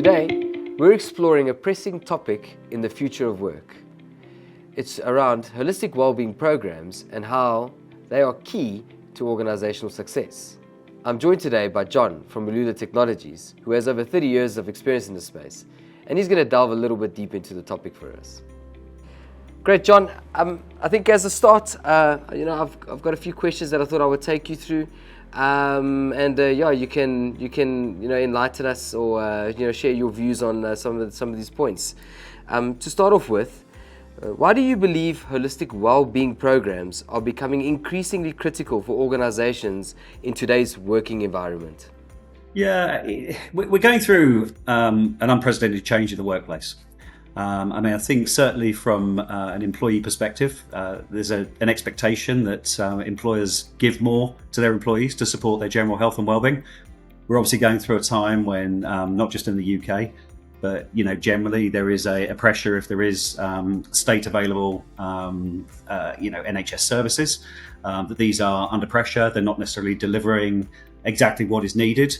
Today, we're exploring a pressing topic in the future of work. It's around holistic wellbeing programs and how they are key to organizational success. I'm joined today by John from Malula Technologies, who has over 30 years of experience in this space, and he's going to delve a little bit deep into the topic for us. Great, John. I think as a start, I've got a few questions that I thought I would take you through, you can enlighten us or share your views on some of these points. To start off with, why do you believe holistic well-being programs are becoming increasingly critical for organizations in today's working environment? Yeah, we're going through an unprecedented change in the workplace. I think certainly from an employee perspective, there's an expectation that employers give more to their employees to support their general health and well-being. We're obviously going through a time when, not just in the UK, but generally there is a pressure if there is state available, NHS services, that these are under pressure. They're not necessarily delivering exactly what is needed.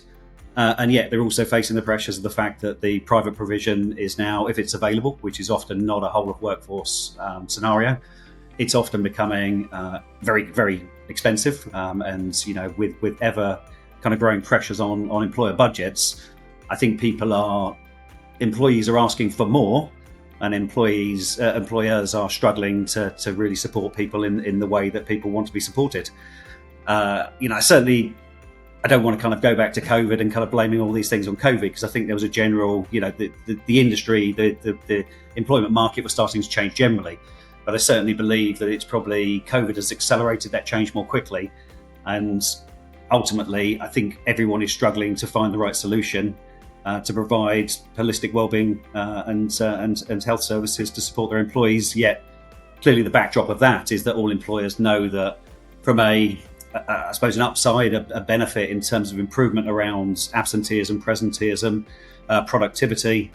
And yet they're also facing the pressures of the fact that the private provision is now, if it's available, which is often not a whole of workforce scenario, it's often becoming very, very expensive. With ever kind of growing pressures on employer budgets, I think employees are asking for more, and employers are struggling to really support people in the way that people want to be supported. I don't want to kind of go back to COVID and kind of blaming all these things on COVID, because I think there was a general, the industry, the employment market was starting to change generally. But I certainly believe that it's probably COVID has accelerated that change more quickly. And ultimately, I think everyone is struggling to find the right solution to provide holistic wellbeing and health services to support their employees. Yet, clearly the backdrop of that is that all employers know that from an upside, a benefit in terms of improvement around absenteeism, presenteeism, productivity.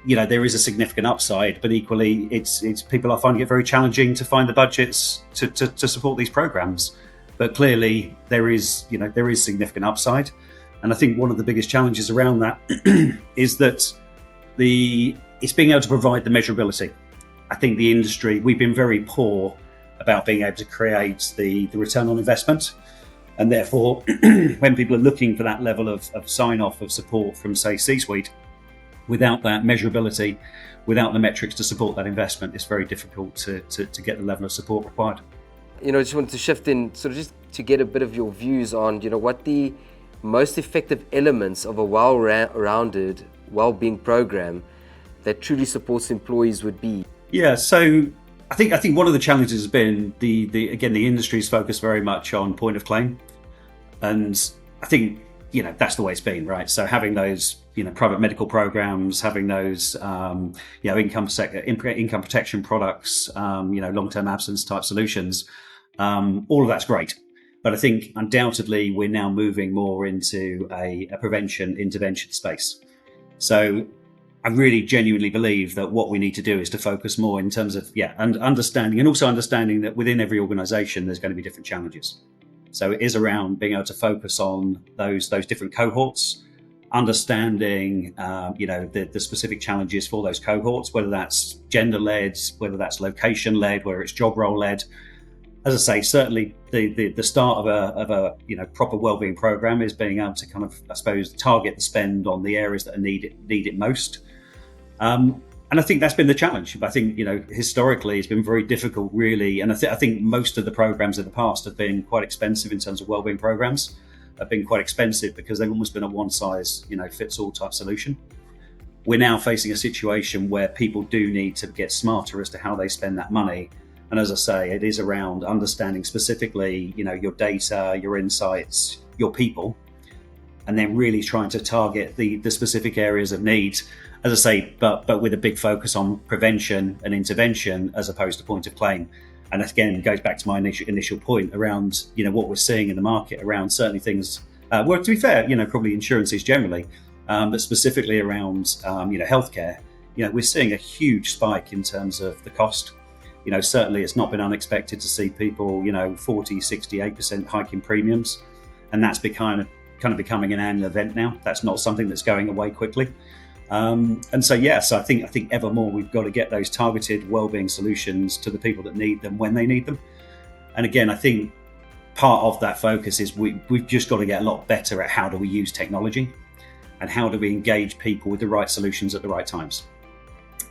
There is a significant upside, but equally, it's people are finding it very challenging to find the budgets to support these programs. But clearly, there is significant upside, and I think one of the biggest challenges around that is that it's being able to provide the measurability. I think the industry, we've been very poor about being able to create the return on investment. And therefore, when people are looking for that level of sign-off of support from, say, C-suite, without that measurability, without the metrics to support that investment, it's very difficult to get the level of support required. I just wanted to shift in, sort of just to get a bit of your views on, what the most effective elements of a well-rounded well-being program that truly supports employees would be. Yeah, so I think one of the challenges has been the industry's focused very much on point of claim, and I think that's the way it's been, right? So having those private medical programs, having those income protection products, long-term absence type solutions, all of that's great. But I think undoubtedly we're now moving more into a prevention intervention space. So I really genuinely believe that what we need to do is to focus more in terms of, understanding, and also understanding that within every organisation there's going to be different challenges. So it is around being able to focus on those different cohorts, understanding, the specific challenges for those cohorts, whether that's gender-led, whether that's location-led, whether it's job role-led. As I say, certainly the start of a proper wellbeing program is being able to kind of, I suppose, target the spend on the areas that need it most. And I think that's been the challenge. I think, historically it's been very difficult, really. And I think most of the programs in the past have been quite expensive in terms of wellbeing programs, have been quite expensive because they've almost been a one size, fits all type solution. We're now facing a situation where people do need to get smarter as to how they spend that money. And as I say, it is around understanding specifically, your data, your insights, your people, and then really trying to target the specific areas of need, as I say, but with a big focus on prevention and intervention as opposed to point of claim. And again, it goes back to my initial point around, what we're seeing in the market around certainly things, well, to be fair, probably insurances generally, but specifically around, healthcare, we're seeing a huge spike in terms of the cost. Certainly it's not been unexpected to see people, 40, 68% hike in premiums. And that's kind of becoming an annual event now. That's not something that's going away quickly. And so, yes, I think ever more we've got to get those targeted wellbeing solutions to the people that need them when they need them. And again, I think part of that focus is we've just got to get a lot better at how do we use technology and how do we engage people with the right solutions at the right times.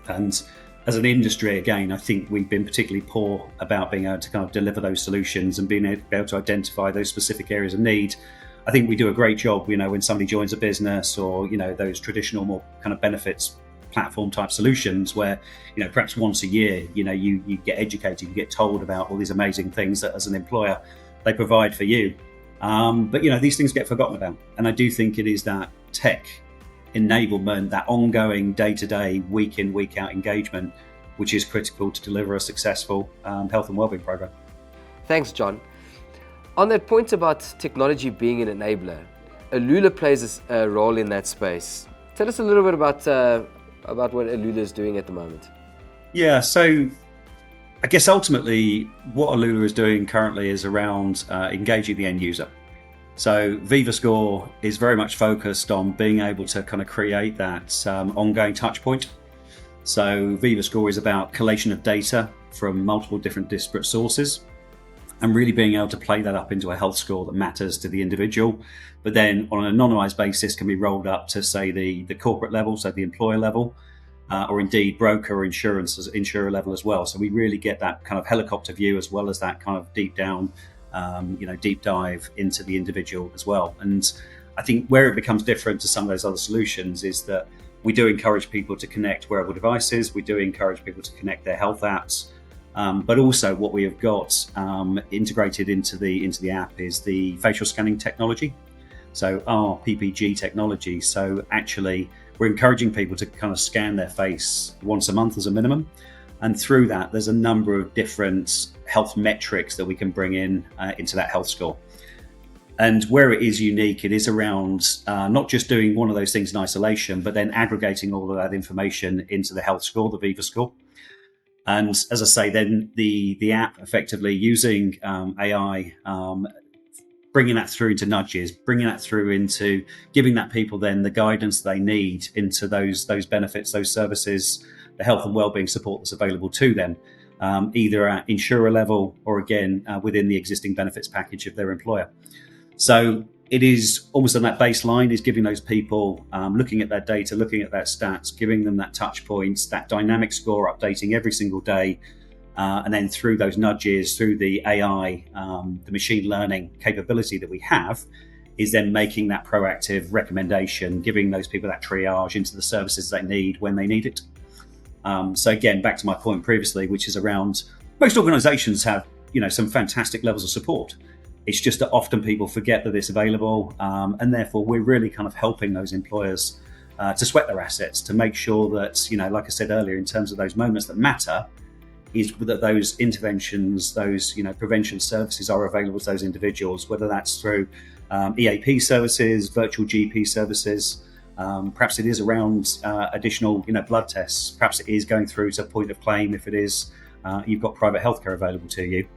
And as an industry, again, I think we've been particularly poor about being able to kind of deliver those solutions and being able to identify those specific areas of need. I think we do a great job, when somebody joins a business or, those traditional more kind of benefits platform type solutions where, perhaps once a year, you get educated, you get told about all these amazing things that as an employer they provide for you. But these things get forgotten about. And I do think it is that tech enablement, that ongoing day-to-day, week in, week out engagement, which is critical to deliver a successful health and wellbeing program. Thanks, John. On that point about technology being an enabler, Alula plays a role in that space. Tell us a little bit about what Alula is doing at the moment. Yeah, so I guess ultimately what Alula is doing currently is around engaging the end user. So VivaScore is very much focused on being able to kind of create that ongoing touch point. So VivaScore is about collation of data from multiple different disparate sources and really being able to play that up into a health score that matters to the individual, but then on an anonymized basis can be rolled up to, say, the corporate level, so the employer level, or indeed broker or insurer level as well. So we really get that kind of helicopter view as well as that kind of deep down, deep dive into the individual as well. And I think where it becomes different to some of those other solutions is that we do encourage people to connect wearable devices. We do encourage people to connect their health apps. But also what we have got integrated into the app is the facial scanning technology. So our PPG technology. So actually we're encouraging people to kind of scan their face once a month as a minimum. And through that, there's a number of different health metrics that we can bring in into that health score. And where it is unique, it is around not just doing one of those things in isolation, but then aggregating all of that information into the health score, the Viva score. And as I say, then the app effectively using AI, bringing that through into nudges, bringing that through into giving that people then the guidance they need into those benefits, those services, the health and wellbeing support that's available to them, either at insurer level or again within the existing benefits package of their employer. So it is almost on that baseline is giving those people, looking at that data, looking at that stats, giving them that touch points, that dynamic score updating every single day. And then through those nudges, through the AI, the machine learning capability that we have, is then making that proactive recommendation, giving those people that triage into the services they need when they need it. So again, back to my point previously, which is around most organizations have, some fantastic levels of support. It's just that often people forget that it's available, and therefore we're really kind of helping those employers to sweat their assets, to make sure that, like I said earlier, in terms of those moments that matter, is that those interventions, those prevention services are available to those individuals, whether that's through EAP services, virtual GP services. Perhaps it is around additional blood tests. Perhaps it is going through to point of claim if it is you've got private healthcare available to you.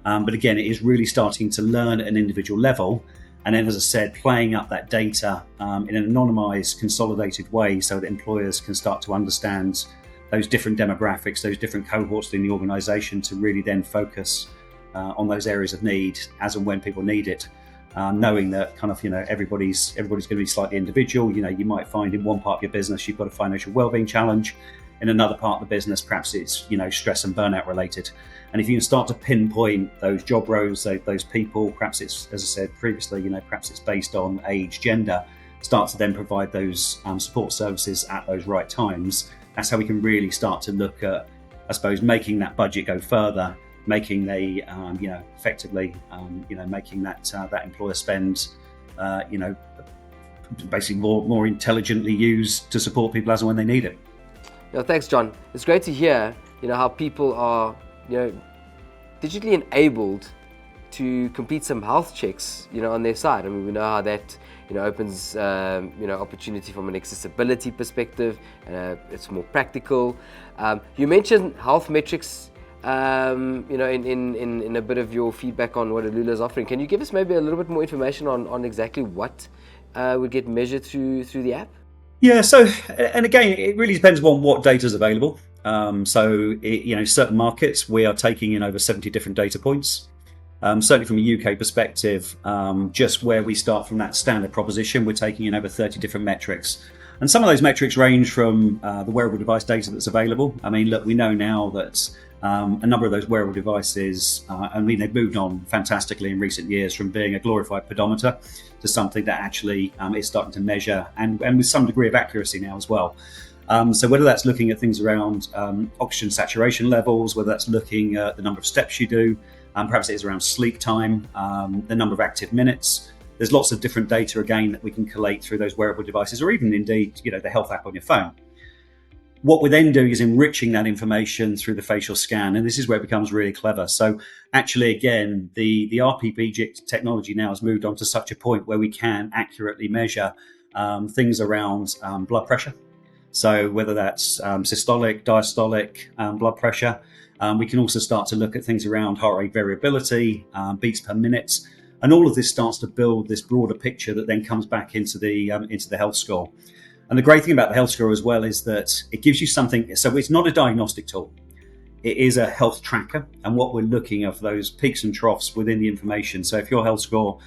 But again, it is really starting to learn at an individual level. And then, as I said, playing up that data in an anonymized, consolidated way so that employers can start to understand those different demographics, those different cohorts in the organization to really then focus on those areas of need as and when people need it. Knowing that kind of, everybody's going to be slightly individual. You might find in one part of your business, you've got a financial wellbeing challenge. In another part of the business, perhaps it's, stress and burnout related. And if you can start to pinpoint those job roles, those people, perhaps it's, as I said previously, perhaps it's based on age, gender, start to then provide those support services at those right times. That's how we can really start to look at, I suppose, making that budget go further, making the, effectively, making that employer spend, basically more intelligently used to support people as and when they need it. Thanks, John. It's great to hear, how people are, digitally enabled to complete some health checks, on their side. I mean, we know how that, opens, opportunity from an accessibility perspective. It's more practical. You mentioned health metrics, in a bit of your feedback on what Alula is offering. Can you give us maybe a little bit more information on exactly what would get measured through the app? Yeah. So, and again, it really depends on what data is available. Certain markets we are taking in over 70 different data points. Certainly from a UK perspective, just where we start from that standard proposition, we're taking in over 30 different metrics. And some of those metrics range from the wearable device data that's available. I mean, look, we know now that a number of those wearable devices, they've moved on fantastically in recent years from being a glorified pedometer to something that actually is starting to measure and with some degree of accuracy now as well. So whether that's looking at things around oxygen saturation levels, whether that's looking at the number of steps you do, perhaps it is around sleep time, the number of active minutes. There's lots of different data, again, that we can collate through those wearable devices, or even indeed, the health app on your phone. What we're then doing is enriching that information through the facial scan, and this is where it becomes really clever. So actually, again, the RPPG technology now has moved on to such a point where we can accurately measure things around blood pressure. So whether that's systolic, diastolic blood pressure, we can also start to look at things around heart rate variability, beats per minute, and all of this starts to build this broader picture that then comes back into the health score. And the great thing about the health score as well is that it gives you something. So it's not a diagnostic tool; it is a health tracker, and what we're looking at those peaks and troughs within the information. So if your health score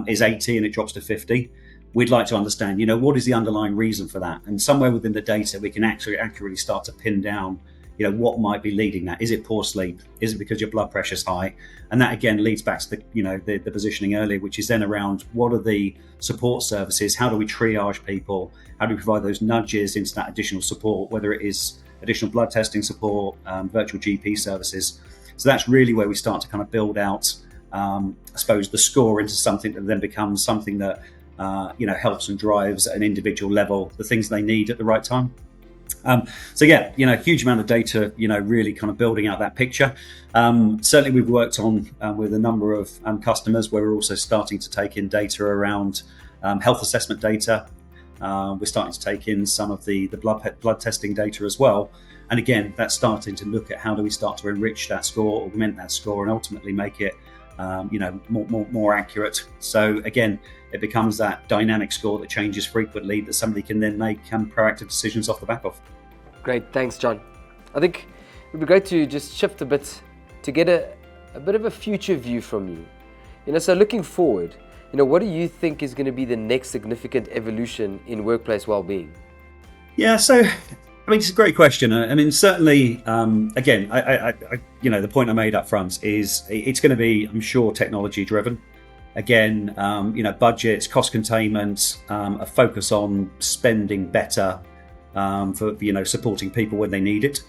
is 80 and it drops to 50. We'd like to understand, what is the underlying reason for that? And somewhere within the data, we can actually accurately start to pin down, what might be leading that. Is it poor sleep? Is it because your blood pressure's high? And that again leads back to the positioning earlier, which is then around what are the support services? How do we triage people? How do we provide those nudges into that additional support, whether it is additional blood testing support, virtual GP services? So that's really where we start to kind of build out, I suppose, the score into something that then becomes something that helps and drives at an individual level the things they need at the right time. Huge amount of data, really kind of building out that picture. Certainly we've worked on with a number of customers where we're also starting to take in data around health assessment data. We're starting to take in some of the blood testing data as well. And again, that's starting to look at how do we start to enrich that score, augment that score, and ultimately make it more accurate. So again, it becomes that dynamic score that changes frequently that somebody can then make proactive decisions off the back of. Great, thanks, John. I think it would be great to just shift a bit to get a bit of a future view from you. So looking forward, what do you think is going to be the next significant evolution in workplace well-being? Yeah, so it's a great question. Certainly, again, the point I made up front is it's going to be, I'm sure, technology driven. Again, budgets, cost containment, a focus on spending better for supporting people when they need it.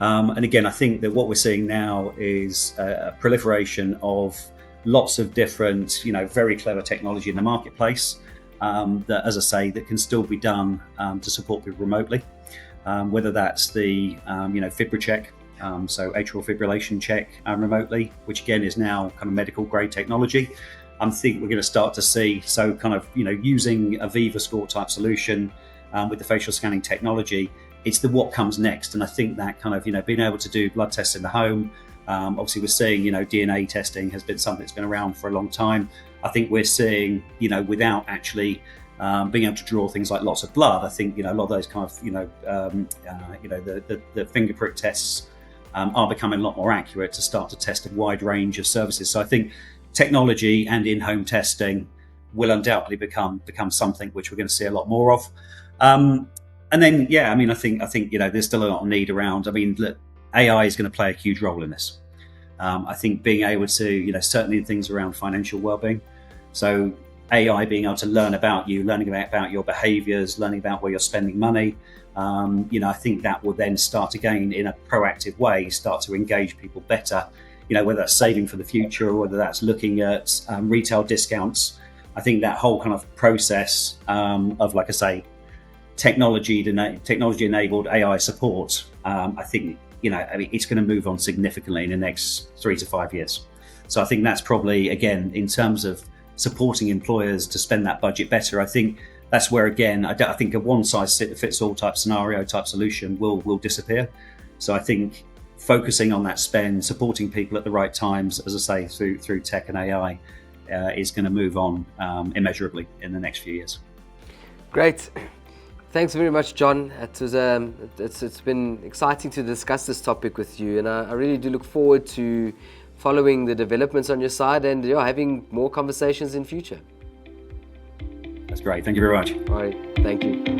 And again, I think that what we're seeing now is a proliferation of lots of different, very clever technology in the marketplace that, as I say, that can still be done to support people remotely. Whether that's the FibriCheck, so atrial fibrillation check remotely, which again is now kind of medical grade technology. I think we're going to start to see using a Viva score type solution with the facial scanning technology. It's the what comes next, and I think that kind of being able to do blood tests in the home. Obviously, we're seeing DNA testing has been something that's been around for a long time. I think we're seeing without actually being able to draw things like lots of blood. I think a lot of those kind of the finger prick tests are becoming a lot more accurate to start to test a wide range of services. So I think technology and in-home testing will undoubtedly become something which we're going to see a lot more of. And then I think there's still a lot of need around. Look, AI is going to play a huge role in this. I think being able to certainly things around financial well-being. So AI being able to learn about you, learning about your behaviours, learning about where you're spending money. I think that will then start again in a proactive way, start to engage people better. Whether that's saving for the future or whether that's looking at retail discounts. I think that whole kind of process of, like I say, technology-enabled AI support. I think it's going to move on significantly in the next 3 to 5 years. So I think that's probably, again, in terms of supporting employers to spend that budget better. I think that's where, again, I think a one-size-fits-all type scenario, type solution will disappear. So I think focusing on that spend, supporting people at the right times, as I say, through tech and AI, is going to move on immeasurably in the next few years. Great. Thanks very much, John. It's been exciting to discuss this topic with you, and I really do look forward to following the developments on your side and having more conversations in future. That's great. Thank you very much. All right. Thank you.